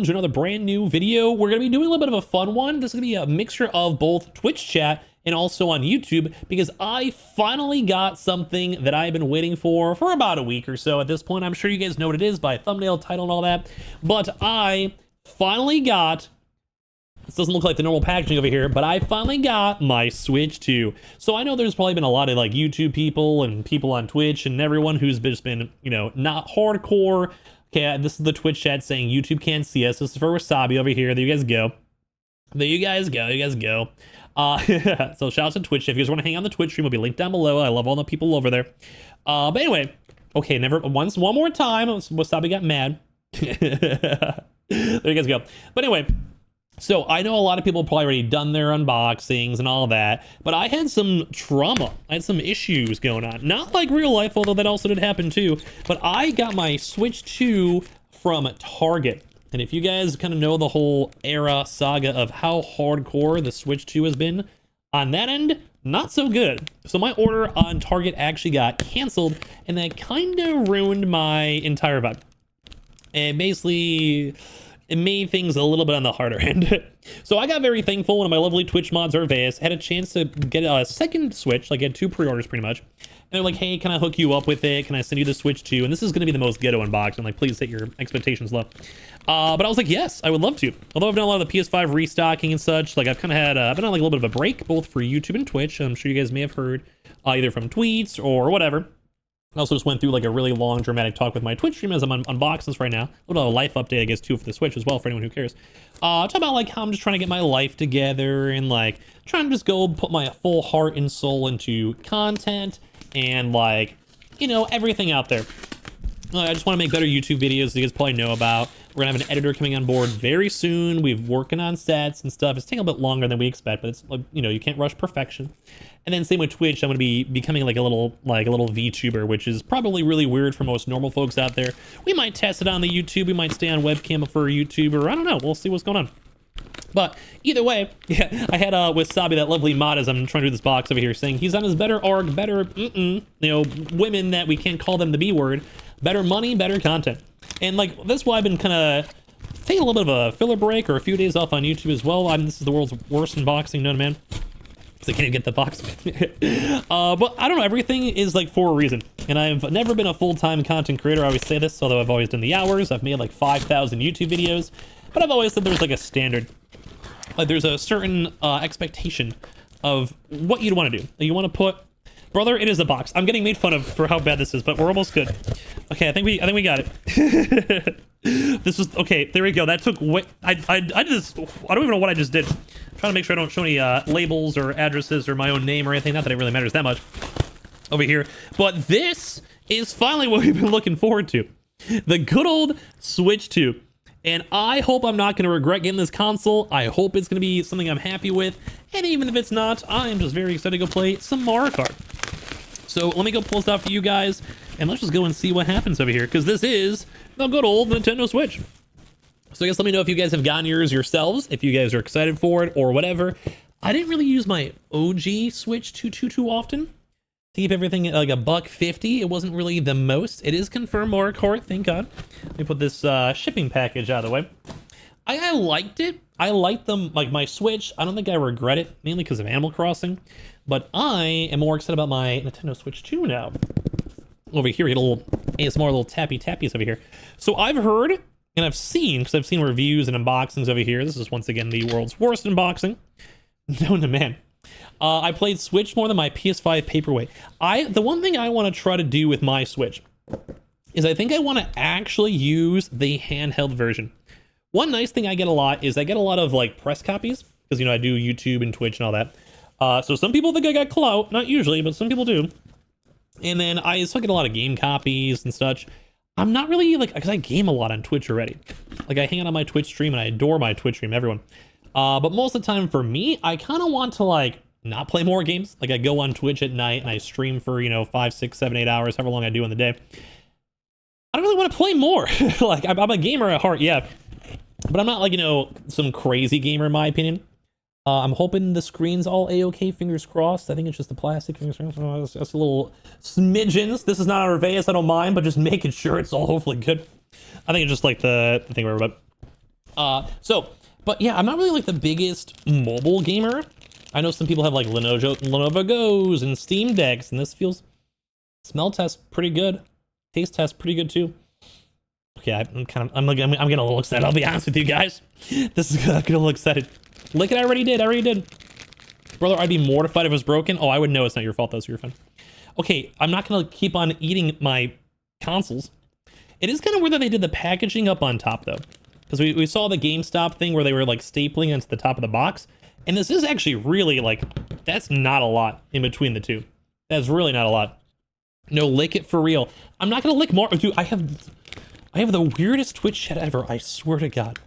to another brand new video. We're going to be doing a little bit of a fun one. This is going to be a mixture of both Twitch chat and also on YouTube, because I finally got something that I've been waiting for about a week or so at this point. I'm sure you guys know what it is by thumbnail, title, and all that, but I finally got, this doesn't look like the normal packaging over here, but I finally got my Switch 2. So I know there's probably been a lot of like YouTube people and people on Twitch and everyone who's just been, you know, not hardcore. Okay, this is the Twitch chat saying YouTube can't see us. This is for Wasabi over here. There you guys go. There you guys go. You guys go. So shout out to Twitch. If you guys want to hang on the Twitch stream, it'll be linked down below. I love all the people over there. But anyway, okay, one more time. Wasabi got mad. There you guys go. But anyway, so I know a lot of people have probably already done their unboxings and all that, but I had some trauma. I had some issues going on. Not like real life, although that also did happen too. But I got my Switch 2 from Target. And if you guys kind of know the whole era saga of how hardcore the Switch 2 has been, on that end, not so good. So my order on Target actually got canceled, and that kind of ruined my entire vibe. And basically, it made things a little bit on the harder end. So I got very thankful when my lovely Twitch mods, Urveus, had a chance to get a second Switch, like I had 2 pre-orders pretty much. And they're like, hey, can I hook you up with it? Can I send you the Switch 2? And this is going to be the most ghetto unboxing. Like, please set your expectations low. But I was like, yes, I would love to. Although I've done a lot of the PS5 restocking and such, like I've kind of had, I've been on like a little bit of a break, both for YouTube and Twitch. I'm sure you guys may have heard either from tweets or whatever. I also just went through like a really long dramatic talk with my Twitch stream as I'm unboxing this right now. A little bit of a life update, I guess, too, for the Switch as well, for anyone who cares. Talk about like how I'm just trying to get my life together and like trying to just go put my full heart and soul into content and like, you know, everything out there. I just want to make better YouTube videos that you guys probably know about. We're gonna have an editor coming on board very soon. We're working on sets and stuff. It's taking a bit longer than we expect, but it's like, you know, you can't rush perfection. And then same with Twitch, I'm gonna be becoming like a little VTuber, which is probably really weird for most normal folks out there. We might test it on the YouTube. We might stay on webcam for a YouTuber. I don't know. We'll see what's going on. But either way, yeah, I had Wasabi, that lovely mod, as I'm trying to do this box over here, saying he's on his better arc, better, you know, women that we can't call them the B word, better money, better content. And like, that's why I've been kind of taking a little bit of a filler break or a few days off on YouTube as well. I mean, this is the world's worst unboxing known to man. Because I can't even get the box. But I don't know, everything is like for a reason. And I've never been a full-time content creator. I always say this, although I've always done the hours. I've made like 5,000 YouTube videos. But I've always said there's like a standard. Like there's a certain expectation of what you'd want to do. You want to put, brother, it is a box. I'm getting made fun of for how bad this is, but we're almost good. Okay, I think we got it. This was okay. There we go. That took way. I just, I don't even know what I just did. I'm trying to make sure I don't show any labels or addresses or my own name or anything. Not that it really matters that much over here. But this is finally what we've been looking forward to. The good old Switch 2. And I hope I'm not going to regret getting this console. I hope it's going to be something I'm happy with. And even if it's not, I am just very excited to go play some Mario Kart. So let me go pull stuff for you guys. And let's just go and see what happens over here. Because this is the good old Nintendo Switch. So I guess let me know if you guys have gotten yours yourselves. If you guys are excited for it or whatever. I didn't really use my OG Switch too often. To keep everything at like $1.50, it wasn't really the most. It is confirmed Mario Kart, thank God. Let me put this shipping package out of the way. I liked it. I liked them, like my Switch. I don't think I regret it, mainly because of Animal Crossing. But I am more excited about my Nintendo Switch 2 now. Over here, we get a little ASMR, little tappies over here. So I've heard and I've seen, because I've seen reviews and unboxings over here. This is once again the world's worst unboxing known to man. I played Switch more than my PS5 Paperweight. The one thing I want to try to do with my Switch is I think I want to actually use the handheld version. One nice thing I get a lot is I get a lot of like press copies because, you know, I do YouTube and Twitch and all that. So some people think I got clout, not usually, but some people do. And then I still get a lot of game copies and such. I'm not really like, because I game a lot on Twitch already. Like I hang out on my Twitch stream and I adore my Twitch stream, everyone. But most of the time for me, I kind of want to like not play more games. Like I go on Twitch at night and I stream for, you know, 5, 6, 7, 8 hours, however long I do in the day. I don't really want to play more. Like I'm a gamer at heart, yeah. But I'm not like, you know, some crazy gamer in my opinion. I'm hoping the screen's all A-okay, fingers crossed. I think it's just the plastic, fingers crossed. That's a little smidgens. This is not a Urveus, I don't mind, but just making sure it's all hopefully good. I think it's just like the thing where, but But yeah, I'm not really like the biggest mobile gamer. I know some people have like Lenovo Go's and Steam Decks, and this smell tests pretty good. Taste tests pretty good too. Okay, I'm getting a little excited. I'll be honest with you guys. This is I'm getting a little excited. Lick it, I already did. Brother, I'd be mortified if it was broken. Oh, I would know it's not your fault though, so you're fine. Okay, I'm not gonna keep on eating my consoles. It is kind of weird that they did the packaging up on top though. Because we saw the GameStop thing where they were like stapling into the top of the box. And this is actually really like, that's not a lot in between the two. That's really not a lot. No, lick it for real. I'm not gonna lick more. Dude, I have the weirdest Twitch chat ever, I swear to God.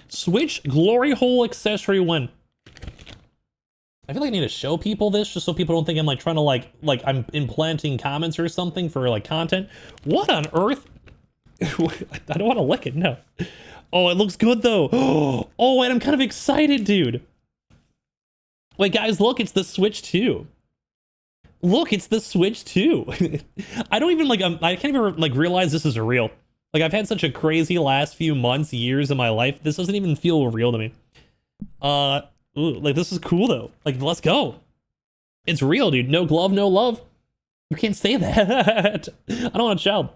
Switch glory hole accessory one. I feel like I need to show people this just so people don't think I'm like trying to like I'm implanting comments or something for like content. What on earth? I don't want to lick it, no. Oh, it looks good though. Oh, and I'm kind of excited, dude. Wait, guys, look, it's the Switch 2. Look, it's the Switch 2. I don't even like, I can't even like realize this is real. Like, I've had such a crazy last few months, years of my life. This doesn't even feel real to me. Ooh, like, this is cool though. Like, let's go. It's real, dude. No glove, no love. You can't say that. I don't want a child.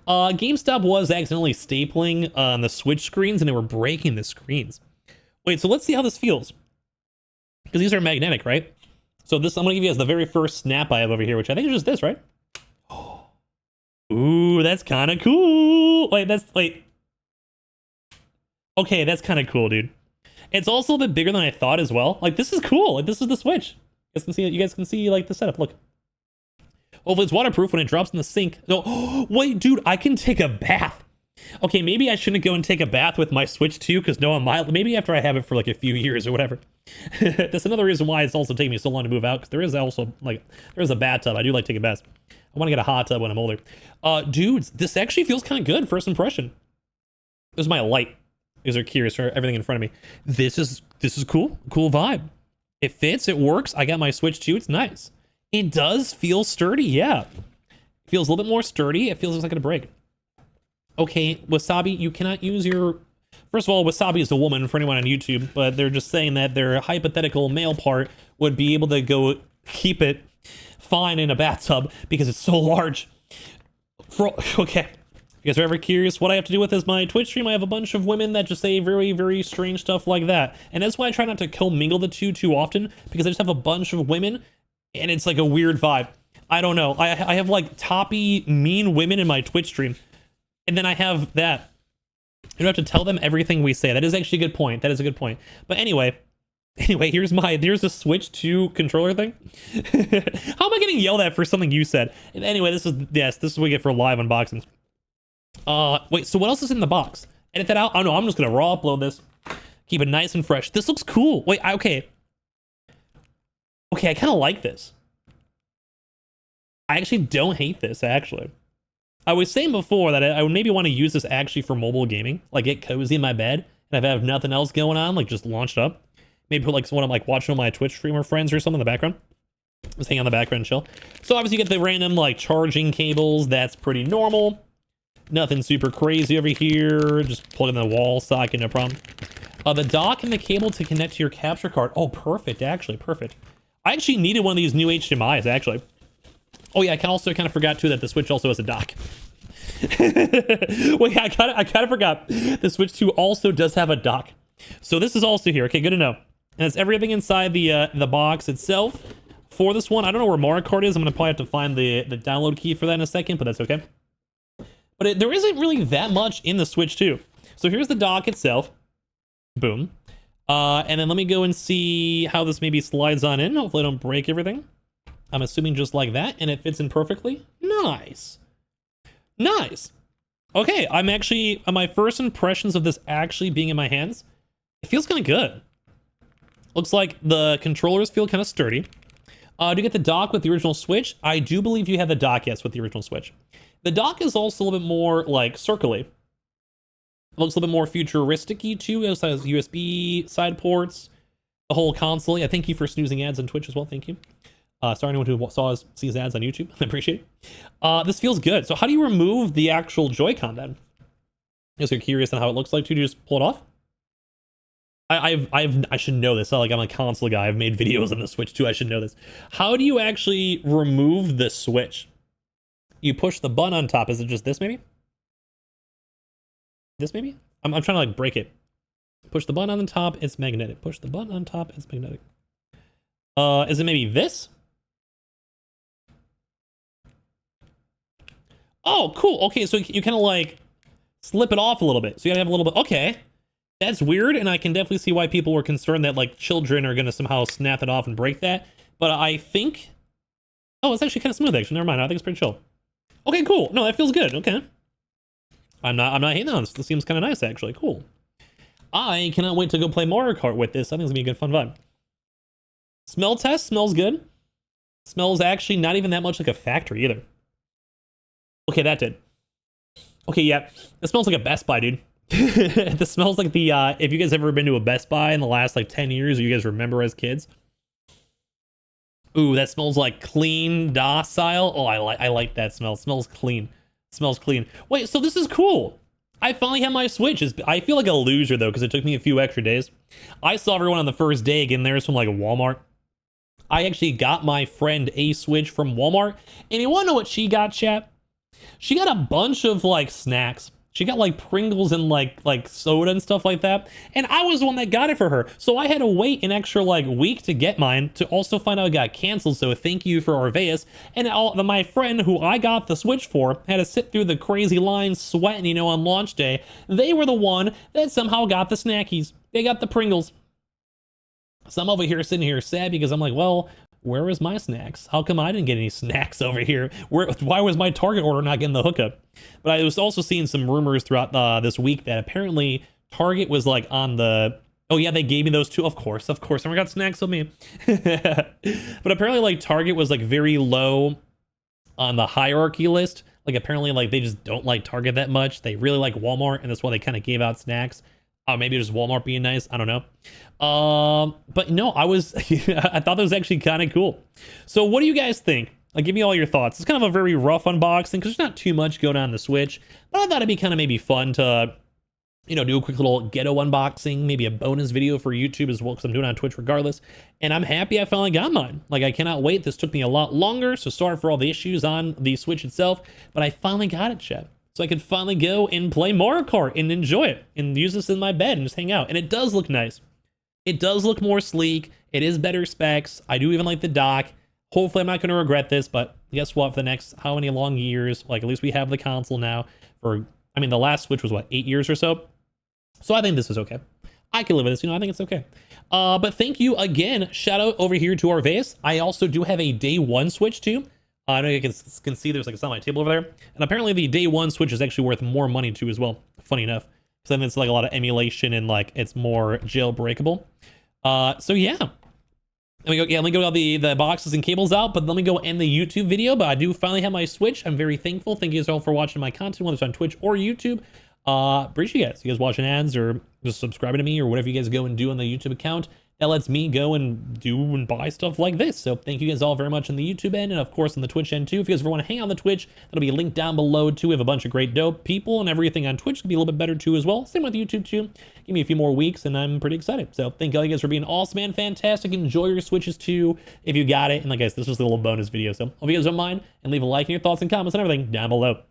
GameStop was accidentally stapling on the Switch screens and they were breaking the screens. Wait, so let's see how this feels. Because these are magnetic, right? So this, I'm gonna give you guys the very first snap I have over here, which I think is just this, right? Ooh, that's kind of cool. Wait. Okay, that's kind of cool, dude. It's also a bit bigger than I thought as well. Like, this is cool. Like, this is the Switch. You guys can see like the setup. Look. Hopefully it's waterproof when it drops in the sink. Oh, wait, dude, I can take a bath. Okay, maybe I shouldn't go and take a bath with my Switch 2 because no, maybe after I have it for like a few years or whatever. That's another reason why it's also taking me so long to move out, because there is also like, there's a bathtub. I do like taking baths. I want to get a hot tub when I'm older. Dudes, this actually feels kind of good. First impression. This is my light. Because they're curious for everything in front of me. This is cool. Cool vibe. It fits. It works. I got my Switch 2. It's nice. It does feel sturdy, yeah. It feels a little bit more sturdy. It feels like it's gonna break. Okay, Wasabi, you cannot use your... First of all, Wasabi is a woman for anyone on YouTube, but they're just saying that their hypothetical male part would be able to go keep it fine in a bathtub because it's so large. Okay. If you guys are ever curious what I have to do with is my Twitch stream, I have a bunch of women that just say very, very strange stuff like that. And that's why I try not to commingle the two too often, because I just have a bunch of women and it's like a weird vibe. I don't know. I have like toppy, mean women in my Twitch stream. And then I have that. You don't have to tell them everything we say. That is actually a good point. That is a good point. But anyway, here's the Switch 2 controller thing. How am I getting yelled at for something you said? And anyway, this is what we get for live unboxings. Wait, so what else is in the box? Edit that out? Oh no, I'm just gonna raw upload this. Keep it nice and fresh. This looks cool. Wait, okay. Okay, I kind of like this. I actually don't hate this, actually. I was saying before that I would maybe want to use this actually for mobile gaming. Like, get cozy in my bed, and if I have nothing else going on, like, just launch it up. Maybe put, like, when I'm, like, watching my Twitch streamer friends or something in the background. Just hang on the background and chill. So, obviously, you get the random, like, charging cables. That's pretty normal. Nothing super crazy over here. Just plug in the wall socket, no problem. The dock and the cable to connect to your capture card. Oh, perfect, actually, perfect. I actually needed one of these new HDMIs, actually. Oh yeah, I also kind of forgot too that the Switch also has a dock. Wait, I kind of forgot. The Switch 2 also does have a dock. So this is also here. Okay, good to know. And it's everything inside the box itself. For this one, I don't know where Mario Kart is. I'm gonna probably have to find the download key for that in a second, but that's okay. But there isn't really that much in the Switch 2. So here's the dock itself. Boom. And then let me go and see how this maybe slides on in. Hopefully I don't break everything. I'm assuming just like that, and it fits in perfectly. Nice. Nice. Okay, I'm actually, my first impressions of this actually being in my hands, it feels kind of good. Looks like the controllers feel kind of sturdy. Do you get the dock with the original Switch? I do believe you have the dock, yes, with the original Switch. The dock is also a little bit more, like, circly. It looks a little bit more futuristic-y, too. It also has USB side ports. The whole console. Yeah, thank you for snoozing ads on Twitch as well. Thank you. Sorry, anyone who sees ads on YouTube. I appreciate it. This feels good. So how do you remove the actual Joy-Con then? Because you're curious on how it looks like, too. Do you just pull it off? I should know this. Like I'm a console guy. I've made videos on the Switch too. I should know this. How do you actually remove the Switch? You push the button on top. Is it just this maybe? This maybe? I'm trying to like break it. Push the button on the top. It's magnetic. Push the button on top. It's magnetic. Is it maybe this? Oh, cool. Okay, so you kind of like slip it off a little bit. So you gotta have a little bit. Okay. That's weird, and I can definitely see why people were concerned that like children are gonna somehow snap it off and break that. But I think, oh, it's actually kind of smooth. Actually, never mind. I think it's pretty chill. Okay, cool. No, that feels good. Okay, I'm not hating on this. This seems kind of nice actually. Cool. I cannot wait to go play Mario Kart with this. I think it's gonna be a good fun vibe. Smell test smells good. Smells actually not even that much like a factory either. Okay, that did. Okay, yeah, it smells like a Best Buy, dude. This smells like the if you guys ever been to a Best Buy in the last like 10 years, or you guys remember as kids. Ooh, that smells like clean, docile. Oh, I like that smell. It smells clean. It smells clean. Wait, so this is cool. I finally have my Switch. I feel like a loser though, because it took me a few extra days. I saw everyone on the first day getting theirs from like Walmart. I actually got my friend a Switch from Walmart, and you want to know what she got, chat? She got a bunch of like snacks. She got like Pringles and like soda and stuff like that. And I was the one that got it for her. So I had to wait an extra like week to get mine, to also find out it got canceled. So thank you for Arveus. And my friend who I got the Switch for had to sit through the crazy lines sweating, you know, on launch day. They were the one that somehow got the snackies. They got the Pringles. So I'm over here sitting here sad because I'm like, well, where was my snacks? How come I didn't get any snacks over here? Why was my Target order not getting the hookup? But I was also seeing some rumors throughout this week that apparently Target was like on the, oh yeah, they gave me those too. Of course, I got snacks on me. But apparently like Target was like very low on the hierarchy list. Like apparently like they just don't like Target that much. They really like Walmart, and that's why they kind of gave out snacks. Maybe just Walmart being nice. I don't know. But no, I thought that was actually kind of cool. So what do you guys think? Like, give me all your thoughts. It's kind of a very rough unboxing because there's not too much going on in the Switch, but I thought it'd be kind of maybe fun to, you know, do a quick little Ghetto unboxing, maybe a bonus video for YouTube as well, because I'm doing it on Twitch regardless. And I'm happy I finally got mine. Like, I cannot wait. This took me a lot longer, so sorry for all the issues on the Switch itself, but I finally got it, chat. So I can finally go and play Mario Kart and enjoy it and use this in my bed and just hang out. And it does look nice. It does look more sleek. It is better specs. I do even like the dock. Hopefully I'm not going to regret this, but guess what? For the next how many long years, like at least we have the console now for, I mean, the last Switch was what, 8 years or so? So I think this is okay. I can live with this, you know, I think it's okay. But thank you again. Shout out over here to Arveus. I also do have a day one Switch too. I know you can see there's like it's on my table over there. And apparently the day one Switch is actually worth more money too as well. Funny enough. So then it's like a lot of emulation and like it's more jailbreakable. So yeah. Let me go all the boxes and cables out, but let me go end the YouTube video. But I do finally have my Switch. I'm very thankful. Thank you guys all for watching my content, whether it's on Twitch or YouTube. Appreciate you guys. You guys watching ads or just subscribing to me or whatever you guys go and do on the YouTube account. That lets me go and do and buy stuff like this. So thank you guys all very much on the YouTube end and of course on the Twitch end too. If you guys ever want to hang on the Twitch, that'll be linked down below too. We have a bunch of great dope people and everything on Twitch can be a little bit better too as well. Same with YouTube too. Give me a few more weeks and I'm pretty excited. So thank you guys for being awesome and fantastic. Enjoy your Switches too if you got it. And like guys, this was a little bonus video. So hope you guys don't mind and leave a like and your thoughts and comments and everything down below.